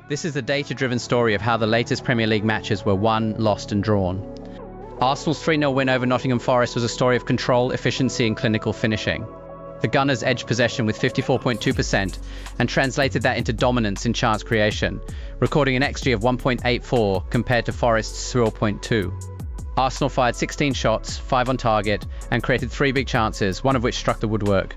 This is the data-driven story of how the latest Premier League matches were won, lost and drawn. Arsenal's 3-0 win over Nottingham Forest was a story of control, efficiency and clinical finishing. The Gunners edged possession with 54.2% and translated that into dominance in chance creation, recording an XG of 1.84 compared to Forest's 0.2. Arsenal fired 16 shots, 5 on target, and created 3 big chances, one of which struck the woodwork,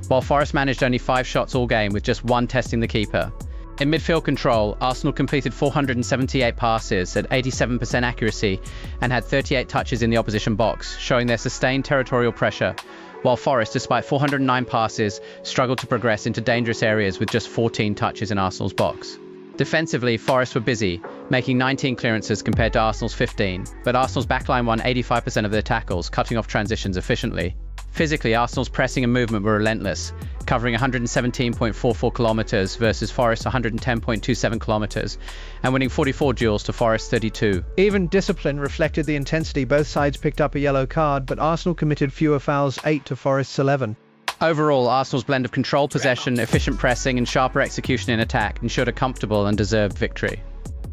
while Forest managed only 5 shots all game with just 1 testing the keeper. In midfield control, Arsenal completed 478 passes at 87% accuracy and had 38 touches in the opposition box, showing their sustained territorial pressure, while Forest, despite 409 passes, struggled to progress into dangerous areas with just 14 touches in Arsenal's box. Defensively, Forest were busy, making 19 clearances compared to Arsenal's 15, but Arsenal's backline won 85% of their tackles, cutting off transitions efficiently. Physically, Arsenal's pressing and movement were relentless, covering 117.44 kilometers versus Forest's 110.27 kilometers, and winning 44 duels to Forest's 32. Even discipline reflected the intensity. Both sides picked up a yellow card, but Arsenal committed fewer fouls, 8 to Forest's 11. Overall, Arsenal's blend of controlled possession, efficient pressing and sharper execution in attack ensured a comfortable and deserved victory.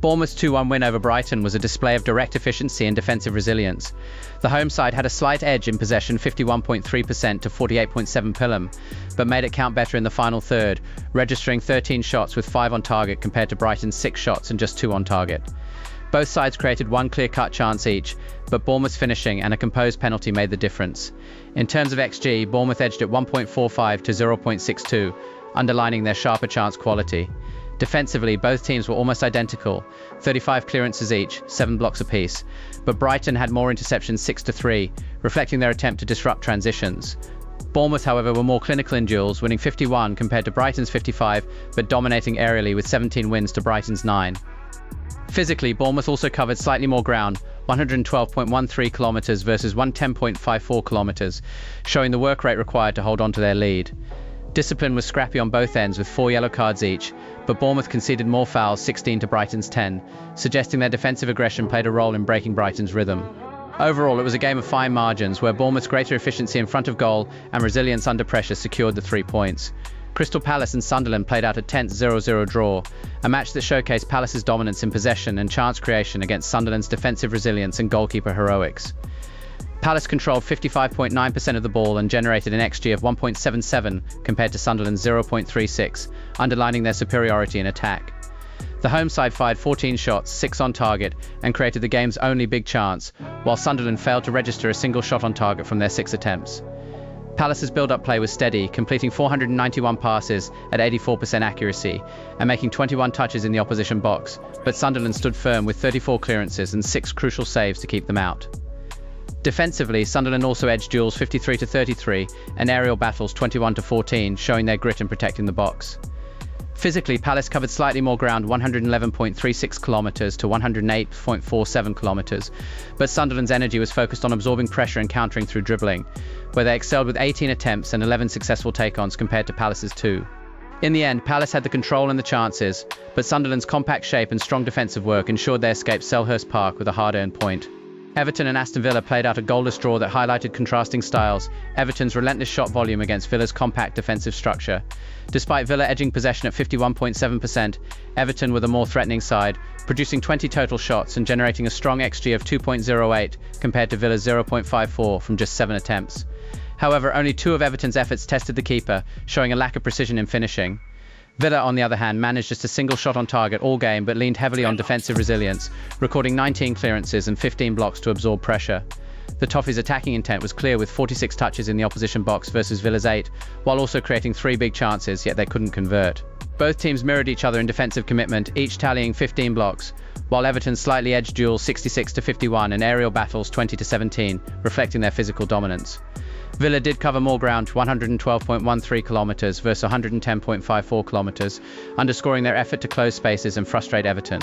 Bournemouth's 2-1 win over Brighton was a display of direct efficiency and defensive resilience. The home side had a slight edge in possession, 51.3% to 48.7 Fulham, but made it count better in the final third, registering 13 shots with 5 on target compared to Brighton's 6 shots and just 2 on target. Both sides created 1 clear-cut chance each, but Bournemouth's finishing and a composed penalty made the difference. In terms of XG, Bournemouth edged at 1.45 to 0.62, underlining their sharper chance quality. Defensively, both teams were almost identical, 35 clearances each, 7 blocks apiece, but Brighton had more interceptions, 6 to 3, reflecting their attempt to disrupt transitions. Bournemouth, however, were more clinical in duels, winning 51 compared to Brighton's 55, but dominating aerially with 17 wins to Brighton's 9. Physically, Bournemouth also covered slightly more ground, 112.13 kilometers versus 110.54 kilometers, showing the work rate required to hold on to their lead. Discipline was scrappy on both ends with 4 yellow cards each, but Bournemouth conceded more fouls, 16 to Brighton's 10, suggesting their defensive aggression played a role in breaking Brighton's rhythm. Overall, it was a game of fine margins, where Bournemouth's greater efficiency in front of goal and resilience under pressure secured the 3 points. Crystal Palace and Sunderland played out a tense 0-0 draw, a match that showcased Palace's dominance in possession and chance creation against Sunderland's defensive resilience and goalkeeper heroics. Palace controlled 55.9% of the ball and generated an XG of 1.77 compared to Sunderland's 0.36, underlining their superiority in attack. The home side fired 14 shots, 6 on target, and created the game's only big chance, while Sunderland failed to register a single shot on target from their 6 attempts. Palace's build-up play was steady, completing 491 passes at 84% accuracy and making 21 touches in the opposition box, but Sunderland stood firm with 34 clearances and 6 crucial saves to keep them out. Defensively, Sunderland also edged duels 53 to 33 and aerial battles 21 to 14, showing their grit in protecting the box. Physically, Palace covered slightly more ground, 111.36 kilometers to 108.47 kilometers, but Sunderland's energy was focused on absorbing pressure and countering through dribbling, where they excelled with 18 attempts and 11 successful take-ons compared to Palace's 2. In the end, Palace had the control and the chances, but Sunderland's compact shape and strong defensive work ensured they escaped Selhurst Park with a hard-earned point. Everton and Aston Villa played out a goalless draw that highlighted contrasting styles, Everton's relentless shot volume against Villa's compact defensive structure. Despite Villa edging possession at 51.7%, Everton were the more threatening side, producing 20 total shots and generating a strong XG of 2.08 compared to Villa's 0.54 from just 7 attempts. However, only 2 of Everton's efforts tested the keeper, showing a lack of precision in finishing. Villa, on the other hand, managed just a single shot on target all game but leaned heavily on defensive resilience, recording 19 clearances and 15 blocks to absorb pressure. The Toffees' attacking intent was clear with 46 touches in the opposition box versus Villa's 8, while also creating 3 big chances, yet they couldn't convert. Both teams mirrored each other in defensive commitment, each tallying 15 blocks, while Everton slightly edged duels 66 to 51 and aerial battles 20 to 17, reflecting their physical dominance. Villa did cover more ground, 112.13 kilometers versus 110.54 kilometers, underscoring their effort to close spaces and frustrate Everton.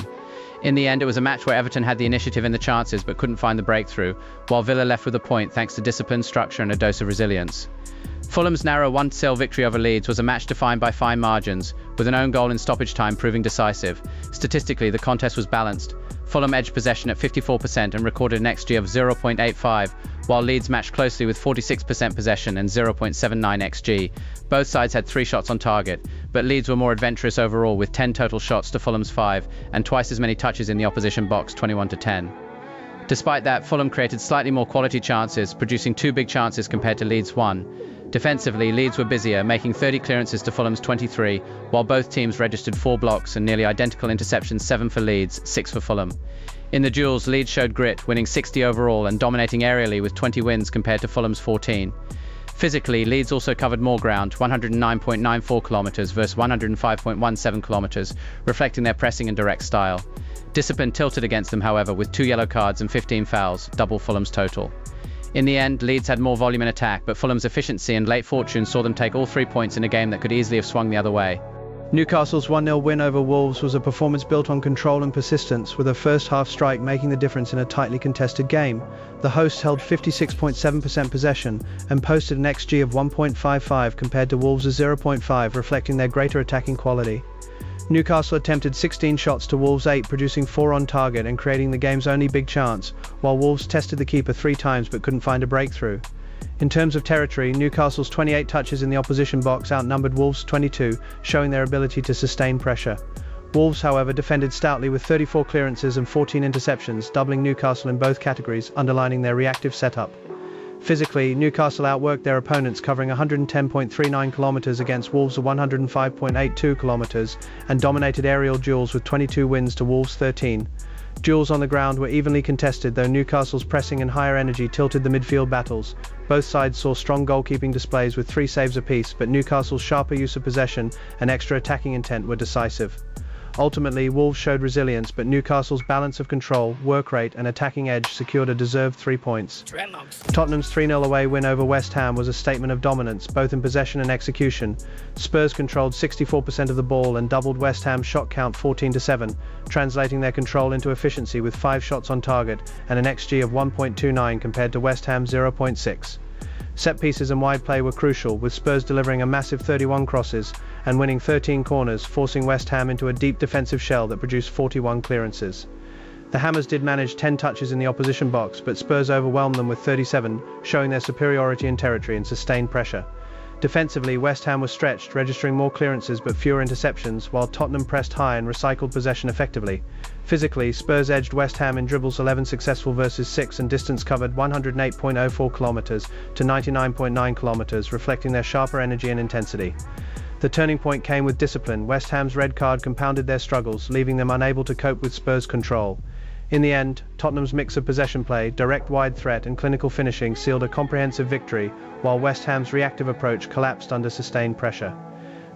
In the end, it was a match where Everton had the initiative and the chances but couldn't find the breakthrough, while Villa left with a point thanks to discipline, structure and a dose of resilience. Fulham's narrow 1-0 victory over Leeds was a match defined by fine margins, with an own goal in stoppage time proving decisive. Statistically, the contest was balanced. Fulham edged possession at 54% and recorded an XG of 0.85, while Leeds matched closely with 46% possession and 0.79 xG. Both sides had 3 shots on target, but Leeds were more adventurous overall with 10 total shots to Fulham's 5 and twice as many touches in the opposition box, 21-10. Despite that, Fulham created slightly more quality chances, producing 2 big chances compared to Leeds' 1. Defensively, Leeds were busier, making 30 clearances to Fulham's 23, while both teams registered 4 blocks and nearly identical interceptions, 7 for Leeds, 6 for Fulham. In the duels, Leeds showed grit, winning 60 overall and dominating aerially with 20 wins compared to Fulham's 14. Physically, Leeds also covered more ground, 109.94 kilometres versus 105.17 kilometres, reflecting their pressing and direct style. Discipline tilted against them, however, with 2 yellow cards and 15 fouls, double Fulham's total. In the end, Leeds had more volume in attack, but Fulham's efficiency and late fortune saw them take all 3 points in a game that could easily have swung the other way. Newcastle's 1-0 win over Wolves was a performance built on control and persistence, with a first-half strike making the difference in a tightly contested game. The hosts held 56.7% possession and posted an XG of 1.55 compared to Wolves' 0.5, reflecting their greater attacking quality. Newcastle attempted 16 shots to Wolves' 8, producing 4 on target and creating the game's only big chance, while Wolves tested the keeper 3 times but couldn't find a breakthrough. In terms of territory, Newcastle's 28 touches in the opposition box outnumbered Wolves' 22, showing their ability to sustain pressure. Wolves, however, defended stoutly with 34 clearances and 14 interceptions, doubling Newcastle in both categories, underlining their reactive setup. Physically, Newcastle outworked their opponents, covering 110.39 kilometres against Wolves' 105.82 kilometres, and dominated aerial duels with 22 wins to Wolves' 13. Duels on the ground were evenly contested, though Newcastle's pressing and higher energy tilted the midfield battles. Both sides saw strong goalkeeping displays with 3 saves apiece, but Newcastle's sharper use of possession and extra attacking intent were decisive. Ultimately, Wolves showed resilience, but Newcastle's balance of control, work rate and attacking edge secured a deserved 3 points. Tottenham's 3-0 away win over West Ham was a statement of dominance, both in possession and execution. Spurs controlled 64% of the ball and doubled West Ham's shot count 14-7, translating their control into efficiency with 5 shots on target and an XG of 1.29 compared to West Ham's 0.6. Set pieces and wide play were crucial, with Spurs delivering a massive 31 crosses and winning 13 corners, forcing West Ham into a deep defensive shell that produced 41 clearances. The Hammers did manage 10 touches in the opposition box, but Spurs overwhelmed them with 37, showing their superiority in territory and sustained pressure. Defensively, West Ham was stretched, registering more clearances but fewer interceptions, while Tottenham pressed high and recycled possession effectively. Physically, Spurs edged West Ham in dribbles 11 successful versus 6 and distance covered 108.04 kilometres to 99.9 kilometres, reflecting their sharper energy and intensity. The turning point came with discipline. West Ham's red card compounded their struggles, leaving them unable to cope with Spurs' control. In the end, Tottenham's mix of possession play, direct wide threat and clinical finishing sealed a comprehensive victory, while West Ham's reactive approach collapsed under sustained pressure.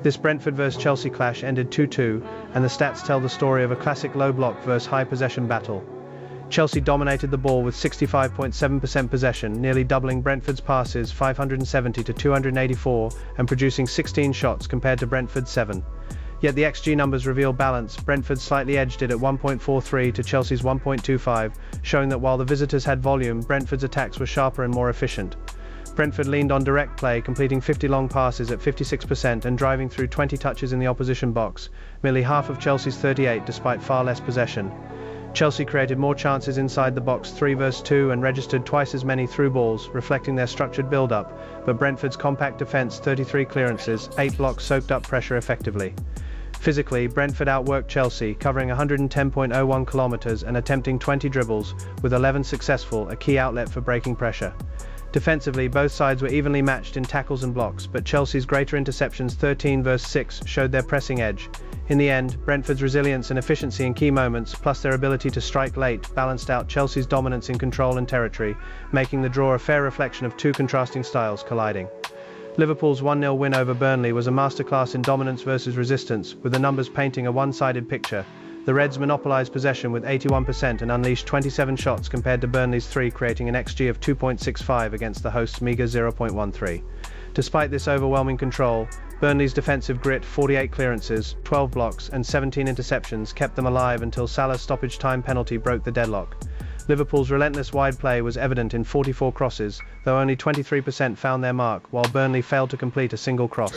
This Brentford vs Chelsea clash ended 2-2, and the stats tell the story of a classic low block vs high possession battle. Chelsea dominated the ball with 65.7% possession, nearly doubling Brentford's passes 570 to 284 and producing 16 shots compared to Brentford's 7. Yet the XG numbers reveal balance. Brentford slightly edged it at 1.43 to Chelsea's 1.25, showing that while the visitors had volume, Brentford's attacks were sharper and more efficient. Brentford leaned on direct play, completing 50 long passes at 56% and driving through 20 touches in the opposition box, merely half of Chelsea's 38 despite far less possession. Chelsea created more chances inside the box 3 vs 2 and registered twice as many through balls, reflecting their structured build-up, but Brentford's compact defence, 33 clearances, 8 blocks soaked up pressure effectively. Physically, Brentford outworked Chelsea, covering 110.01 kilometres and attempting 20 dribbles, with 11 successful, a key outlet for breaking pressure. Defensively, both sides were evenly matched in tackles and blocks, but Chelsea's greater interceptions 13 vs 6 showed their pressing edge. In the end, Brentford's resilience and efficiency in key moments, plus their ability to strike late, balanced out Chelsea's dominance in control and territory, making the draw a fair reflection of 2 contrasting styles colliding. Liverpool's 1-0 win over Burnley was a masterclass in dominance versus resistance, with the numbers painting a one-sided picture. The Reds monopolised possession with 81% and unleashed 27 shots compared to Burnley's 3, creating an XG of 2.65 against the hosts' meagre 0.13. Despite this overwhelming control, Burnley's defensive grit, 48 clearances, 12 blocks and 17 interceptions kept them alive until Salah's stoppage-time penalty broke the deadlock. Liverpool's relentless wide play was evident in 44 crosses, though only 23% found their mark, while Burnley failed to complete a single cross.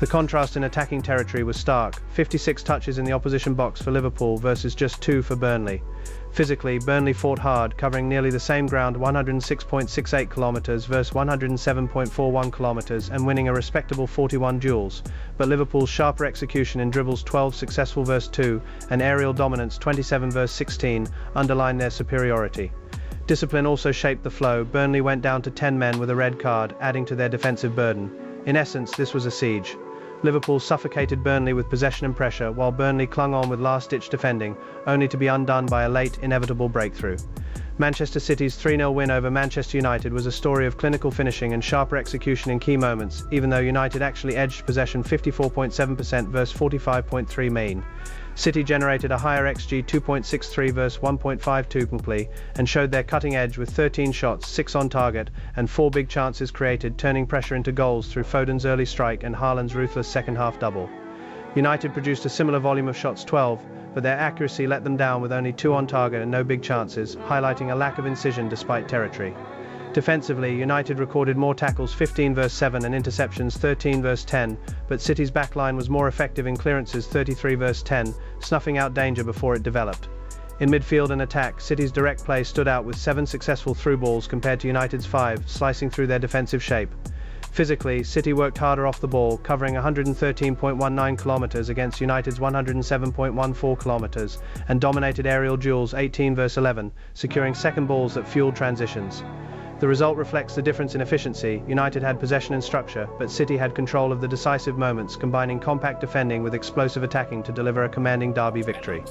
The contrast in attacking territory was stark, 56 touches in the opposition box for Liverpool versus just 2 for Burnley. Physically, Burnley fought hard, covering nearly the same ground 106.68 kilometers versus 107.41 kilometers and winning a respectable 41 duels, but Liverpool's sharper execution in dribbles 12 successful versus 2 and aerial dominance 27 versus 16 underlined their superiority. Discipline also shaped the flow. Burnley went down to 10 men with a red card, adding to their defensive burden. In essence, this was a siege. Liverpool suffocated Burnley with possession and pressure, while Burnley clung on with last-ditch defending, only to be undone by a late, inevitable breakthrough. Manchester City's 3-0 win over Manchester United was a story of clinical finishing and sharper execution in key moments, even though United actually edged possession 54.7% versus 45.3 main. City generated a higher XG 2.63 versus 1.52 complete, and showed their cutting edge with 13 shots, 6 on target, and 4 big chances created, turning pressure into goals through Foden's early strike and Haaland's ruthless second-half double. United produced a similar volume of shots, 12, but their accuracy let them down with only 2 on target and no big chances, highlighting a lack of incision despite territory. Defensively, United recorded more tackles, 15 versus 7, and interceptions, 13 versus 10, but City's backline was more effective in clearances, 33 versus 10, snuffing out danger before it developed. In midfield and attack, City's direct play stood out with 7 successful through balls compared to United's 5, slicing through their defensive shape. Physically, City worked harder off the ball, covering 113.19 kilometers against United's 107.14 kilometers, and dominated aerial duels 18 versus 11, securing second balls that fueled transitions. The result reflects the difference in efficiency. United had possession and structure, but City had control of the decisive moments, combining compact defending with explosive attacking to deliver a commanding derby victory.